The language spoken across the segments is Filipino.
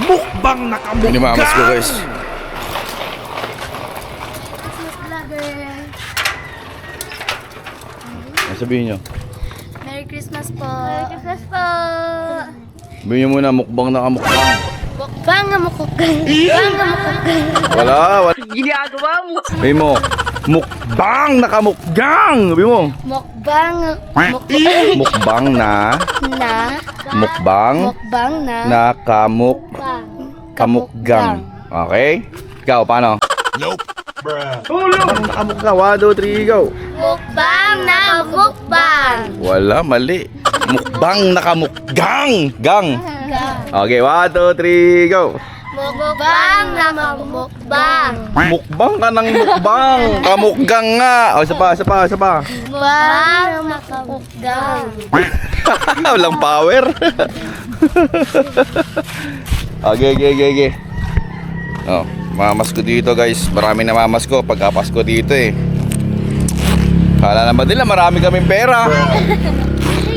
Mukbang nakamukbang. Pinimamas ko guys. Christmas vlogger. Ano sabihin nyo? Merry Christmas po. Merry Christmas po. Sabihin nyo muna, mukbang nakamukbang. Mukbang na mukbang. Mukbang na mukbang. Wala. Ginagawa mo. Sabihin mo, mukbang nakamukbang. Sabihin mo. Mukbang. Mukbang na. Mukbang. Mukbang na. Kamukgang. Okay? Ikaw, paano? Nope. Bruh. Mukbang nakamukbang. 1, 2, 3, go. Mukbang na mukbang. Wala, mali. Mukbang nakamukgang. Gang. Okay, 1, 2, 3, go. Mukbang na mukbang. Mukbang ka ng mukbang. Kamukgang nga. O, isa pa. Mukbang na mukbang. Walang power. Okay. Oh, mamas ko dito guys. Marami na mamas ko pagkapas ko dito eh. Kala naman nila marami kaming pera.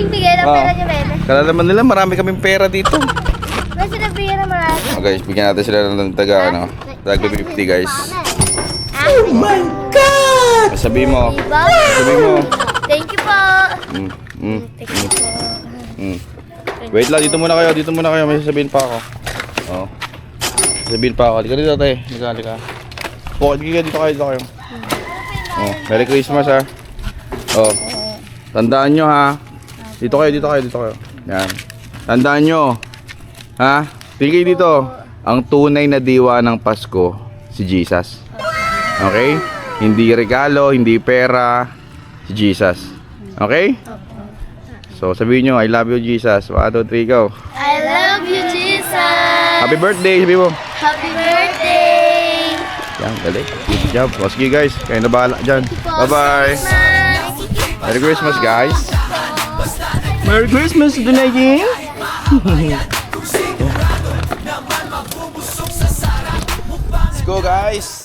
Bigay ng pera niyo, bebe. Kala naman nila marami kaming pera dito. Kasi nabigyan ng marami. Oh, guys, bigyan natin sila ng taga 50 guys. Oh my God! Sabi mo. Thank you po. Thank you po. Wait lang, dito muna kayo. May sasabihin pa ako. Oh. Sasabihin pa ako. Halika dito, tay. Halika. Dito kayo. Oh, Merry Christmas ha. Oh. Tandaan nyo ha. Dito kayo. Yan. Tandaan nyo. Ha? Tingin dito. Ang tunay na diwa ng Pasko, si Jesus. Okay? Hindi regalo, hindi pera, si Jesus. Okay? So sabihin nyo, I love you Jesus. 1, 2, 3, go. I love you, Jesus. Happy birthday, sabi mo. Happy birthday. Yan, galing. Good job. O, sige guys, kayo na bahala dyan. Bye-bye. Merry Christmas guys. Merry Christmas, Dunaying. Let's go guys.